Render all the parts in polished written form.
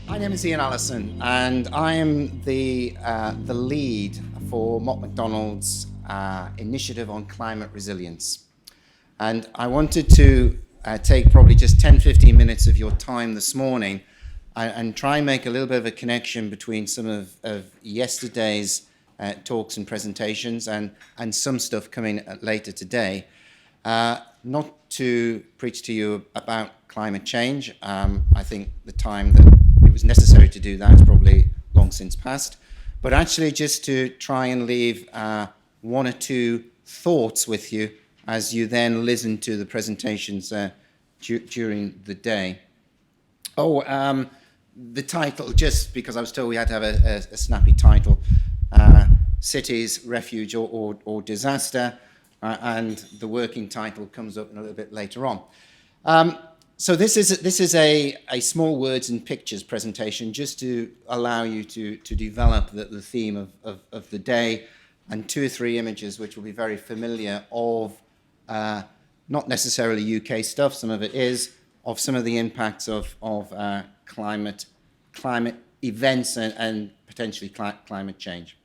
My name is Allison, and I am the lead for Mott Macdonald's initiative on climate resilience. And I wanted to take probably just 10-15 minutes of your time this morning and try and make a little bit of a connection between some of yesterday's talks and presentations and some stuff coming later today. Not to preach to you about climate change. I think the time that it was necessary to do that is probably long since past. But actually just to try and leave one or two thoughts with you as you then listen to the presentations during the day. The title, just because I was told we had to have a snappy title, Cities, Refuge or Disaster, and the working title comes up a little bit later on. So this is a small words and pictures presentation just to allow you to develop the theme of the day, and 2 or 3 images which will be very familiar of not necessarily UK stuff, some of it is, of some of the impacts of climate events and potentially climate change.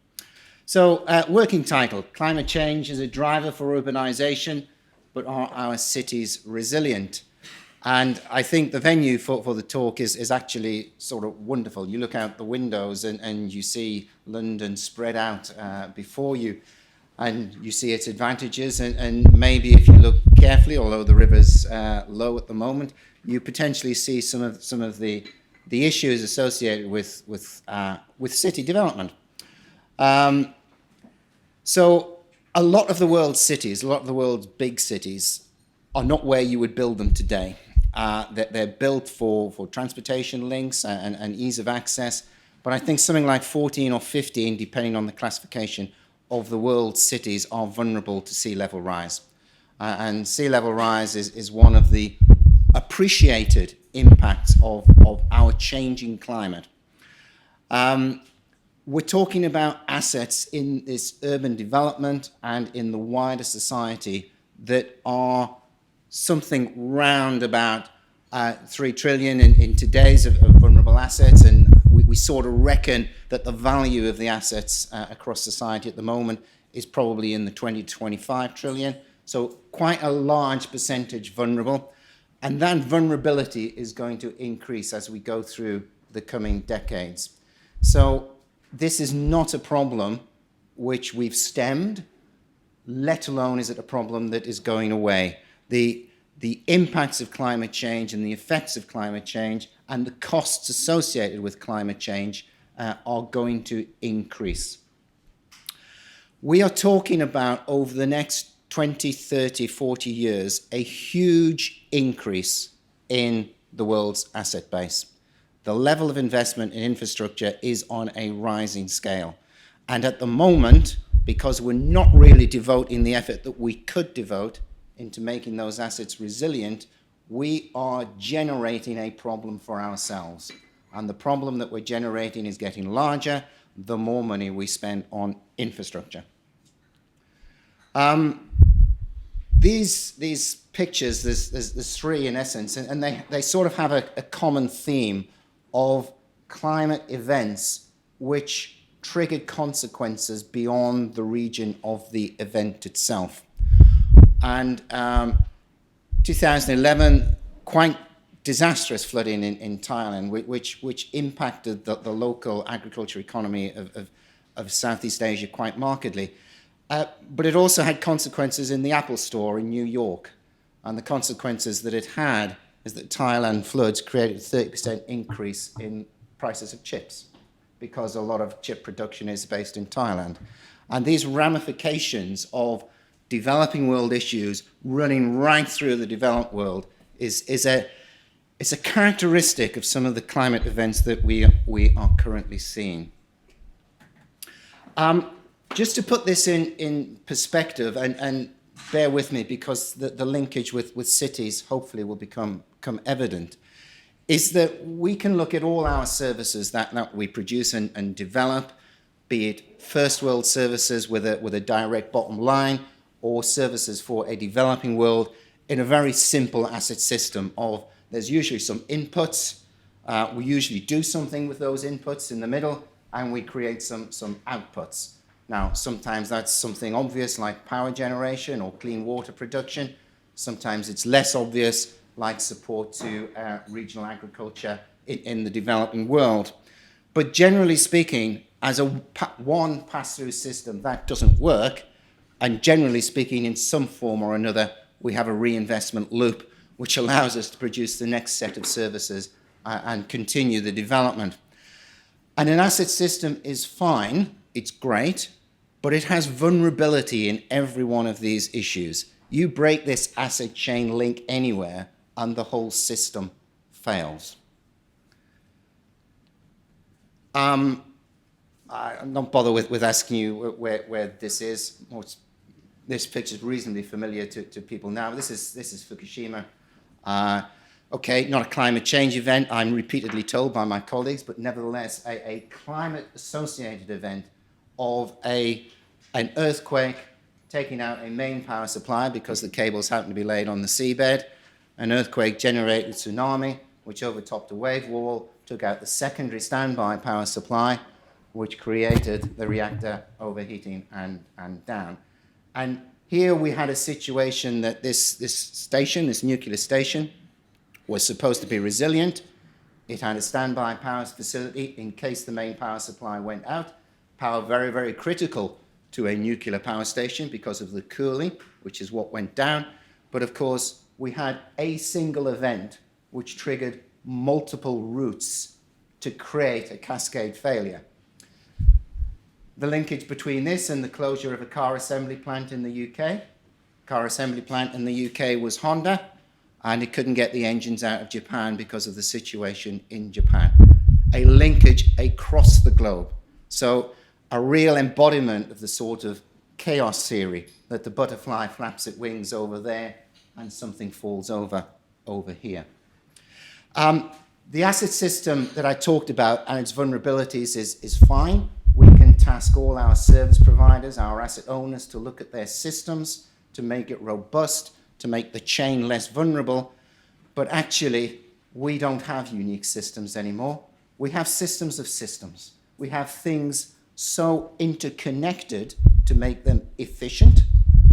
So working title, Climate Change is a Driver for Urbanisation, but are our cities resilient? And I think the venue for the talk is actually sort of wonderful. You look out the windows and you see London spread out before you, and you see its advantages. And maybe if you look carefully, although the river's low at the moment, you potentially see some of the issues associated with city development. So a lot of the world's cities, a lot of the world's big cities, are not where you would build them today. They're built for transportation links and ease of access, but I think something like 14 or 15, depending on the classification, of the world's cities are vulnerable to sea level rise. And sea level rise is one of the appreciated impacts of our changing climate. We're talking about assets in this urban development and in the wider society that are something round about 3 trillion in today's of vulnerable assets, and we sort of reckon that the value of the assets across society at the moment is probably in the 20 to 25 trillion, so quite a large percentage vulnerable, and that vulnerability is going to increase as we go through the coming decades. So this is not a problem which we've stemmed, let alone is it a problem that is going away. The impacts of climate change and the effects of climate change and the costs associated with climate change are going to increase. We are talking about, over the next 20, 30, 40 years, a huge increase in the world's asset base. The level of investment in infrastructure is on a rising scale. And at the moment, because we're not really devoting the effort that we could devote into making those assets resilient, we are generating a problem for ourselves. And the problem that we're generating is getting larger the more money we spend on infrastructure. These pictures, there's 3 in essence, and they sort of have a common theme of climate events which triggered consequences beyond the region of the event itself. And 2011, quite disastrous flooding in Thailand, which impacted the local agriculture economy of Southeast Asia quite markedly. But it also had consequences in the Apple Store in New York. And the consequences that it had is that Thailand floods created a 30% increase in prices of chips, because a lot of chip production is based in Thailand. And these ramifications of developing world issues running right through the developed world is a characteristic of some of the climate events that we are currently seeing. Just to put this in perspective, and bear with me because the linkage with cities hopefully will become evident, is that we can look at all our services that we produce and develop, be it first world services with a direct bottom line, or services for a developing world, in a very simple asset system of there's usually some inputs, We usually do something with those inputs in the middle, and we create some outputs. Now, sometimes that's something obvious like power generation or clean water production. Sometimes it's less obvious, like support to regional agriculture in the developing world. But generally speaking, as one pass-through system, that doesn't work. And generally speaking, in some form or another, we have a reinvestment loop, which allows us to produce the next set of services and continue the development. And an asset system is fine, it's great, but it has vulnerability in every one of these issues. You break this asset chain link anywhere, and the whole system fails. I'm not bother with asking you where this is. This picture is reasonably familiar to people now. This is Fukushima. Okay, not a climate change event, I'm repeatedly told by my colleagues, but nevertheless a climate-associated event of an earthquake taking out a main power supply because the cables happen to be laid on the seabed. An earthquake generated tsunami, which overtopped a wave wall, took out the secondary standby power supply, which created the reactor overheating and down. And here we had a situation that this nuclear station, was supposed to be resilient. It had a standby power facility in case the main power supply went out. Power very, very critical to a nuclear power station because of the cooling, which is what went down. But of course, we had a single event which triggered multiple routes to create a cascade failure. The linkage between this and the closure of a car assembly plant in the UK. Car assembly plant in the UK was Honda, and it couldn't get the engines out of Japan because of the situation in Japan. A linkage across the globe. So a real embodiment of the sort of chaos theory that the butterfly flaps its wings over there and something falls over here. The asset system that I talked about and its vulnerabilities is fine. We can task all our service providers, our asset owners, to look at their systems, to make it robust, to make the chain less vulnerable. But actually, we don't have unique systems anymore. We have systems of systems. We have things so interconnected to make them efficient,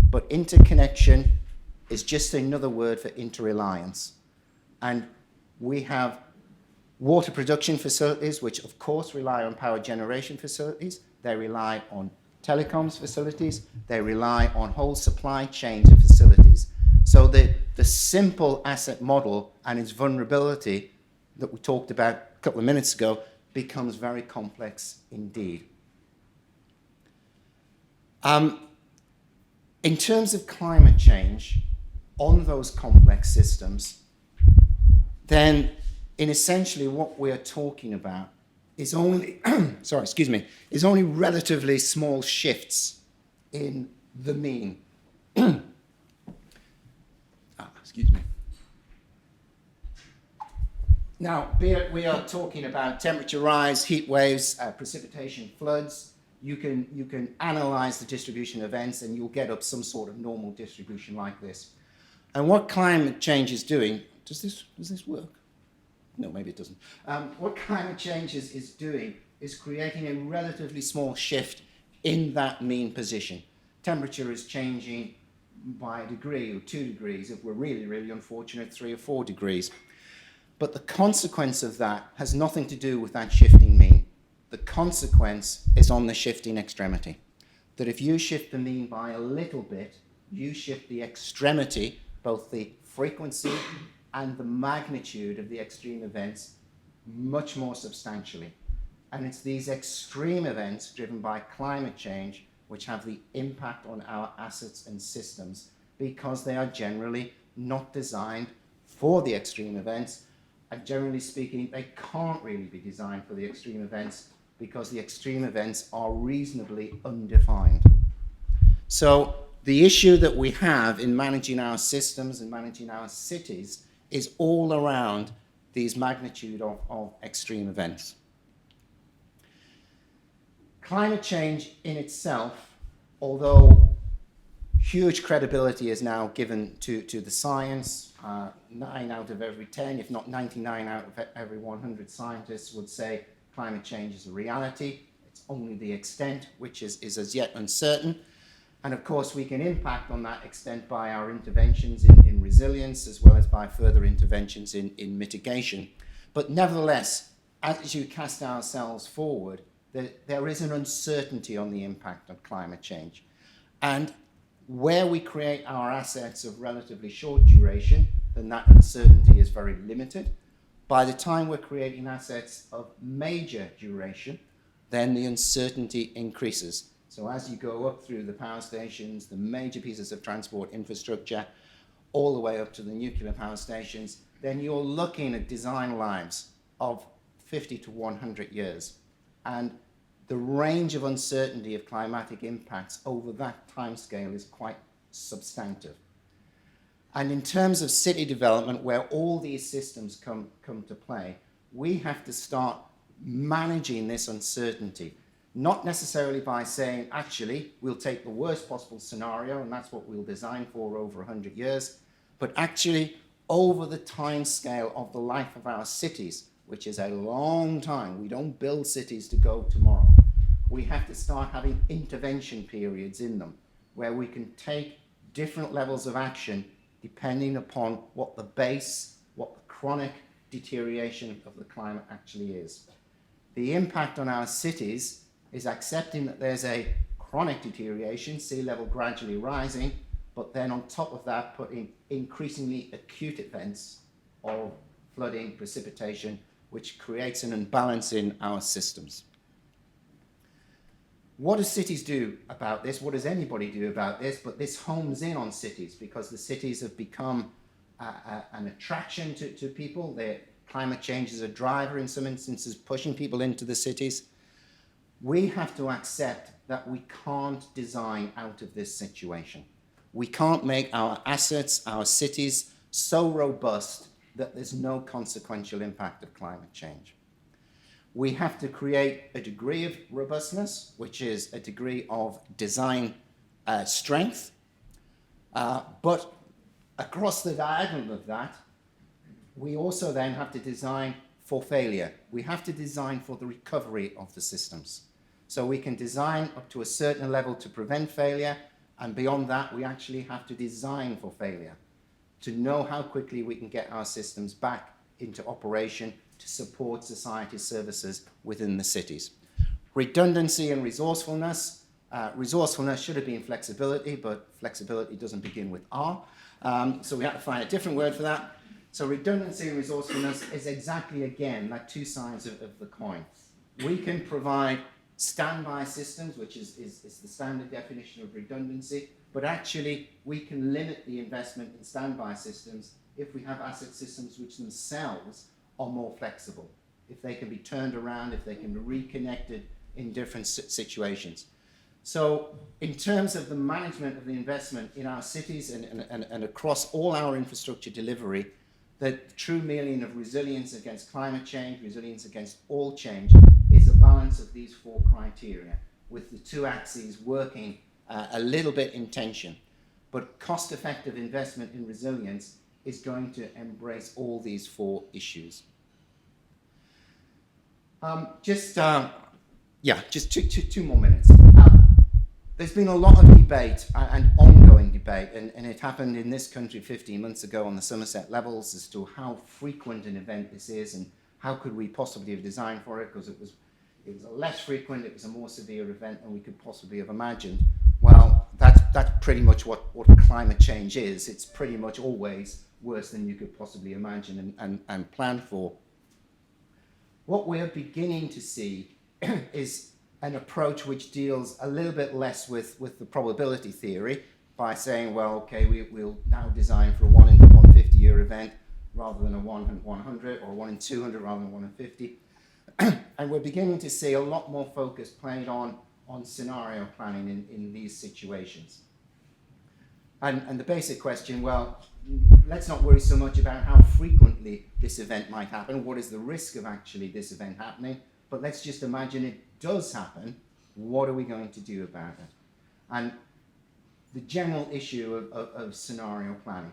but interconnection is just another word for interreliance. And we have water production facilities, which of course rely on power generation facilities. They rely on telecoms facilities. They rely on whole supply chains of facilities. So the simple asset model and its vulnerability that we talked about a couple of minutes ago becomes very complex indeed. In terms of climate change on those complex systems, then in essentially what we are talking about is only, is only relatively small shifts in the mean. Excuse me. Now, we are talking about temperature rise, heat waves, precipitation, floods. You can analyze the distribution events and you'll get up some sort of normal distribution like this. And what climate change is doing, does this work? No, maybe it doesn't. What climate change is doing is creating a relatively small shift in that mean position. Temperature is changing by a degree or 2 degrees. If we're really, really unfortunate, 3 or 4 degrees. But the consequence of that has nothing to do with that shifting mean. The consequence is on the shifting extremity. That if you shift the mean by a little bit, you shift the extremity, both the frequency and the magnitude of the extreme events, much more substantially. And it's these extreme events driven by climate change which have the impact on our assets and systems because they are generally not designed for the extreme events. And generally speaking, they can't really be designed for the extreme events because the extreme events are reasonably undefined. So the issue that we have in managing our systems and managing our cities is all around these magnitude of extreme events. Climate change in itself, although Huge credibility is now given to the science. 9 out of every 10, if not 99 out of every 100 scientists would say climate change is a reality. It's only the extent which is as yet uncertain. And of course, we can impact on that extent by our interventions in resilience, as well as by further interventions in mitigation. But nevertheless, as you cast ourselves forward, there is an uncertainty on the impact of climate change. And where we create our assets of relatively short duration, then that uncertainty is very limited. By the time we're creating assets of major duration, then the uncertainty increases. So as you go up through the power stations, the major pieces of transport infrastructure, all the way up to the nuclear power stations, then you're looking at design lives of 50 to 100 years. And the range of uncertainty of climatic impacts over that timescale is quite substantive. And in terms of city development, where all these systems come to play, we have to start managing this uncertainty. Not necessarily by saying, actually, we'll take the worst possible scenario, and that's what we'll design for over 100 years, but actually, over the time scale of the life of our cities, which is a long time. We don't build cities to go tomorrow. We have to start having intervention periods in them, where we can take different levels of action depending upon what the base, what the chronic deterioration of the climate actually is. The impact on our cities is accepting that there's a chronic deterioration, sea level gradually rising, but then on top of that, putting increasingly acute events of flooding, precipitation, which creates an imbalance in our systems. What do cities do about this? What does anybody do about this? But this homes in on cities, because the cities have become an attraction to people. Climate change is a driver in some instances, pushing people into the cities. We have to accept that we can't design out of this situation. We can't make our assets, our cities, so robust that there's no consequential impact of climate change. We have to create a degree of robustness, which is a degree of design strength, but across the diagonal of that, we also then have to design for failure. We have to design for the recovery of the systems. So we can design up to a certain level to prevent failure, and beyond that, we actually have to design for failure to know how quickly we can get our systems back into operation to support society services within the cities. Redundancy and resourcefulness. Resourcefulness should have been flexibility, but flexibility doesn't begin with R. So we have to find a different word for that. So redundancy and resourcefulness is exactly, again, like two sides of the coin. We can provide standby systems, which is the standard definition of redundancy, but actually we can limit the investment in standby systems if we have asset systems which themselves are more flexible, if they can be turned around, if they can be reconnected in different situations. So in terms of the management of the investment in our cities and across all our infrastructure delivery, the true meaning of resilience against climate change, resilience against all change, is a balance of these four criteria, with the two axes working a little bit in tension. But cost-effective investment in resilience is going to embrace all these four issues. Just two more minutes. There's been a lot of debate and ongoing debate, and it happened in this country 15 months ago on the Somerset levels as to how frequent an event this is and how could we possibly have designed for it, because it was a less frequent, it was a more severe event than we could possibly have imagined. Well, that's pretty much what climate change is. It's pretty much always worse than you could possibly imagine and plan for. What we're beginning to see is an approach which deals a little bit less with the probability theory by saying, well, okay, we'll now design for a 1 in 150-year event rather than a 1 in 100, or a 1 in 200 rather than 1 in 50. And we're beginning to see a lot more focus played on scenario planning in these situations. And the basic question, well, let's not worry so much about how frequently this event might happen. What is the risk of actually this event happening? But let's just imagine it does happen. What are we going to do about it? And the general issue of scenario planning.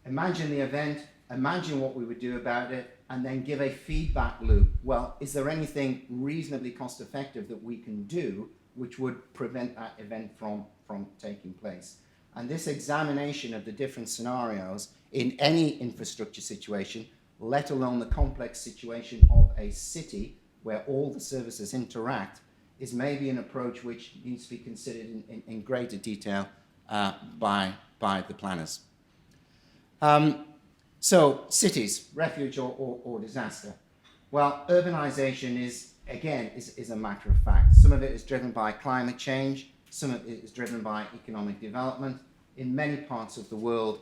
Imagine the event, imagine what we would do about it, and then give a feedback loop. Well, is there anything reasonably cost effective that we can do which would prevent that event from taking place? And this examination of the different scenarios in any infrastructure situation, let alone the complex situation of a city where all the services interact, is maybe an approach which needs to be considered in greater detail by the planners. So cities, refuge or disaster. Well, urbanisation is a matter of fact. Some of it is driven by climate change, some of it is driven by economic development. In many parts of the world,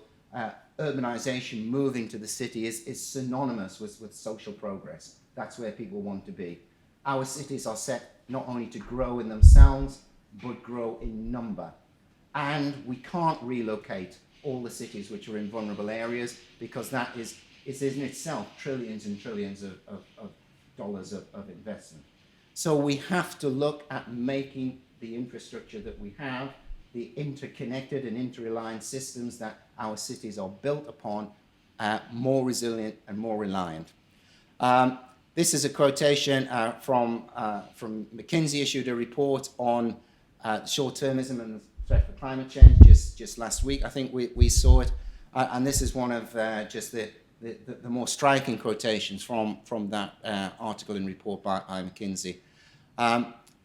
urbanisation, moving to the city, is synonymous with social progress. That's where people want to be. Our cities are set not only to grow in themselves, but grow in number. And we can't relocate all the cities which are in vulnerable areas, because that is in itself trillions and trillions of dollars of investment. So we have to look at making the infrastructure that we have, the interconnected and interreliant systems that our cities are built upon, more resilient and more reliant. This is a quotation from McKinsey issued a report on short-termism and the threat for climate change just last week. I think we saw it, and this is one of just the more striking quotations from that article and report by McKinsey.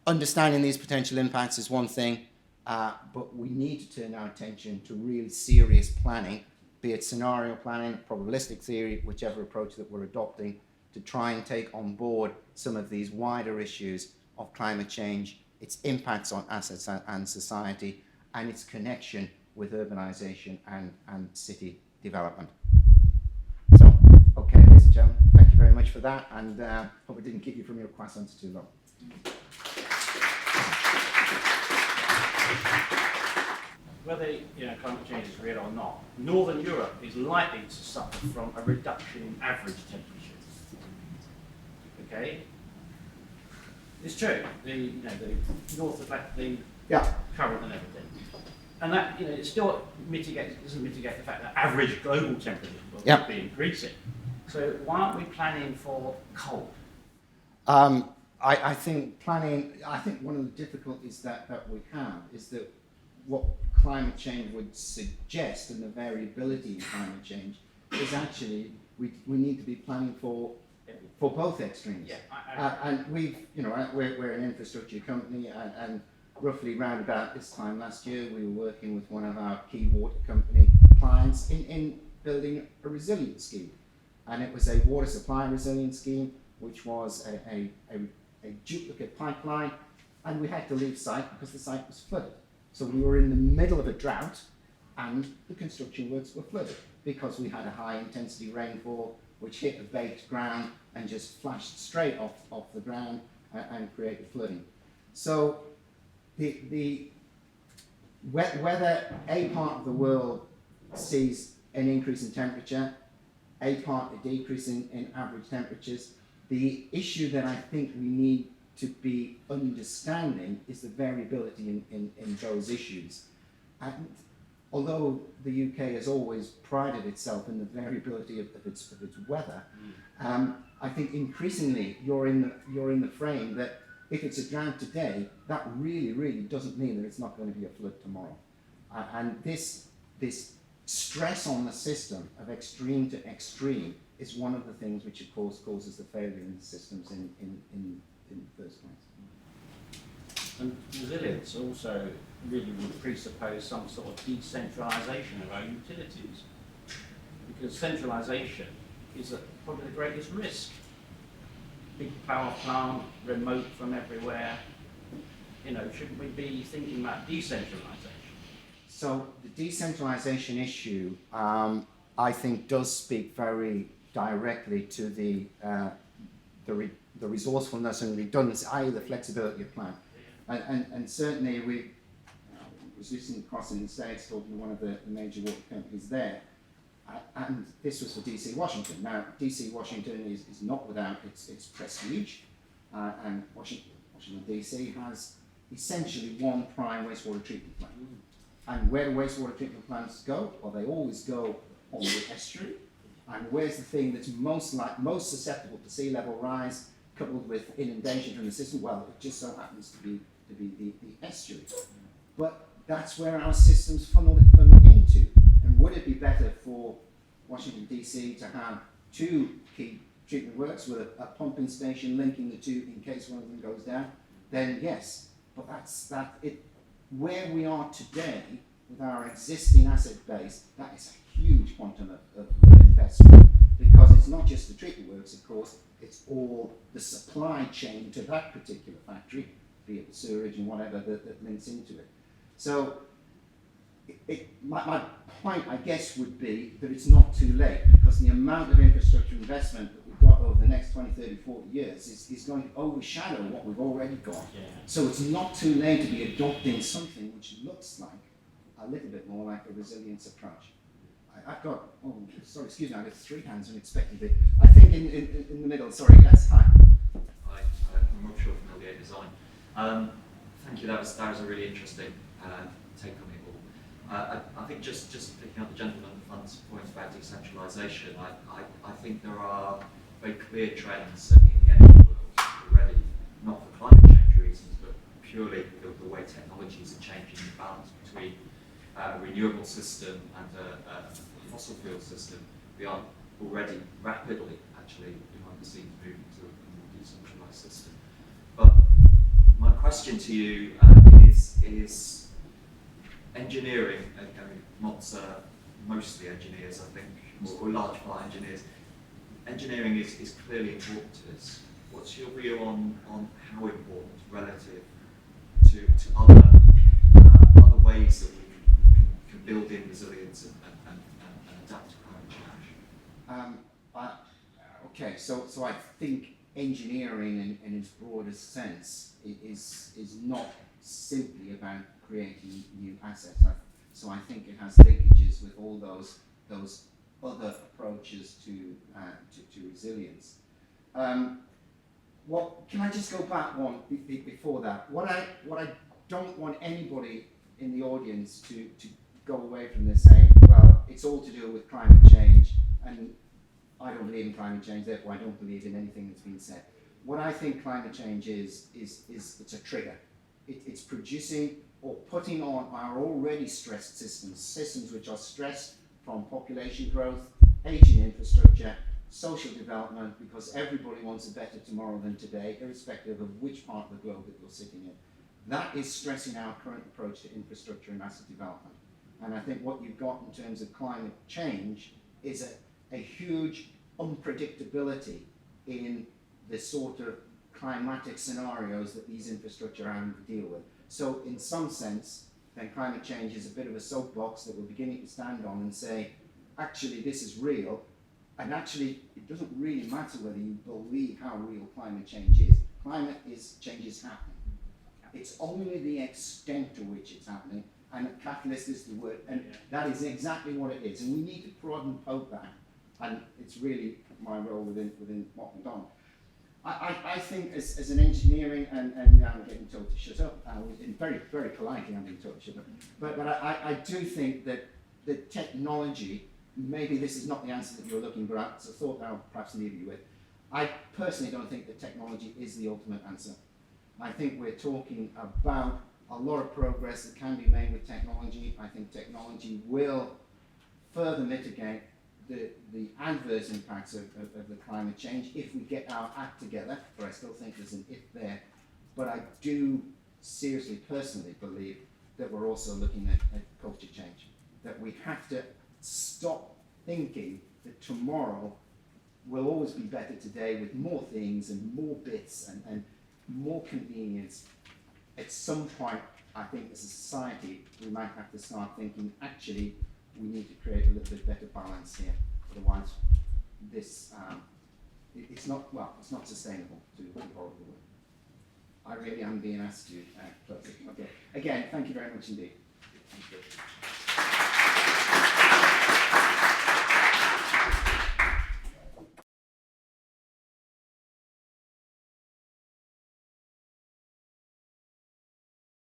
Understanding these potential impacts is one thing, but we need to turn our attention to really serious planning, be it scenario planning, probabilistic theory, whichever approach that we're adopting, to try and take on board some of these wider issues of climate change, its impacts on assets and society, and its connection with urbanisation and city development. So, okay, ladies and gentlemen, thank you very much for that, and hope I didn't keep you from your croissants too long. Whether climate change is real or not, Northern Europe is likely to suffer from a reduction in average temperatures. Okay, it's true. The North Atlantic, the current and everything, and that it still doesn't mitigate the fact that average global temperatures will be increasing. So why aren't we planning for cold? I think one of the difficulties that we have is that what climate change would suggest, and the variability in climate change, is actually we need to be planning for both extremes. Yeah, and we're an infrastructure company, and roughly round about this time last year, we were working with one of our key water company clients in building a resilience scheme, and it was a water supply resilience scheme, which was a duplicate pipeline, and we had to leave site because the site was flooded. So we were in the middle of a drought, and the construction works were flooded because we had a high intensity rainfall which hit the baked ground and just flashed straight off the ground and created flooding. So whether a part of the world sees an increase in temperature, a part a decrease in average temperatures, the issue that I think we need to be understanding is the variability in those issues. And although the UK has always prided itself in the variability of its weather, I think increasingly you're in the frame that if it's a drought today, that really doesn't mean that it's not going to be a flood tomorrow. And this stress on the system of extreme to extreme is one of the things which of course causes the failure in the systems in the first place. And resilience also really would presuppose some sort of decentralisation of our utilities, because centralisation is probably the greatest risk. Big power plant, remote from everywhere. Shouldn't we be thinking about decentralisation? So the decentralisation issue, I think, does speak very directly to the resourcefulness and redundancy, i.e. the flexibility of plan. And certainly we was recently crossing the States talking to one of the major water companies there, and this was for DC Washington. Now DC Washington is not without its prestige, and Washington DC has essentially one prime wastewater treatment plant. And where do wastewater treatment plants go? Well, they always go on the estuary. And where's the thing that's most susceptible to sea level rise, coupled with inundation from the system? Well, it just so happens to be the estuary. But that's where our systems funnel into. And would it be better for Washington, D.C. to have two key treatment works with a pumping station linking the two in case one of them goes down? Then yes. But where we are today with our existing asset base, that is a huge quantum of investment, because it's not just the treatment works, of course, it's all the supply chain to that particular factory, be it the sewerage and whatever that links into it. So my point, I guess, would be that it's not too late, because the amount of infrastructure investment that we've got over the next 20, 30, 40 years is going to overshadow what we've already got. Yeah. So it's not too late to be adopting something which looks like a little bit more like a resilience approach. I've got, sorry, excuse me, I got three hands unexpectedly. I think in the middle, sorry, yes, hi. Hi, I'm not sure from LDA Design. Thank you, that was a really interesting take on it all. I think just picking up the gentleman at the front's point about decentralisation, I think there are very clear trends in the energy world already, not for climate change reasons, but purely the way technologies are changing the balance between a renewable system and a fossil fuel system. We are already rapidly, actually, behind the scenes moving to a more decentralised system. But my question to you is engineering, Mott's mostly engineers, I think, or large part engineers. Engineering is clearly important to this. What's your view on how important relative to other ways that we can build in resilience and adapt to climate change? Okay, so I think engineering in its broadest sense is not simply about creating new assets. So I think it has linkages with all those other approaches to resilience. Can I just go back one before that? What I don't want anybody in the audience to go away from this saying, well, it's all to do with climate change, and I don't believe in climate change, therefore I don't believe in anything that's been said. What I think climate change is it's a trigger. It's producing or putting on our already stressed systems which are stressed from population growth, aging infrastructure, social development, because everybody wants a better tomorrow than today, irrespective of which part of the globe that you're sitting in. That is stressing our current approach to infrastructure and asset development. And I think what you've got in terms of climate change is a huge unpredictability in the sort of climatic scenarios that these infrastructure are having to deal with. So in some sense, then climate change is a bit of a soapbox that we're beginning to stand on and say, actually this is real, and actually it doesn't really matter whether you believe how real climate change is. Climate change is happening. It's only the extent to which it's happening, and catalyst is the word, and that is exactly what it is. And we need to prod and poke that, and it's really my role within Mott Macdonald. I think as an engineering, and now I'm getting told to shut up, very, very politely I'm being told to shut up, but I do think that the technology, maybe this is not the answer that you're looking for, so I thought I'll perhaps leave you with. I personally don't think that technology is the ultimate answer. I think we're talking about a lot of progress that can be made with technology. I think technology will further mitigate the adverse impacts of the climate change if we get our act together, but I still think there's an if there. But I do seriously, personally believe that we're also looking at culture change, that we have to stop thinking that tomorrow will always be better today with more things and more bits and more convenience. At some point, I think as a society, we might have to start thinking, actually, we need to create a little bit better balance here. Otherwise, this it's not sustainable to the horrible way. I really am being asked to. Okay. Again, thank you very much indeed.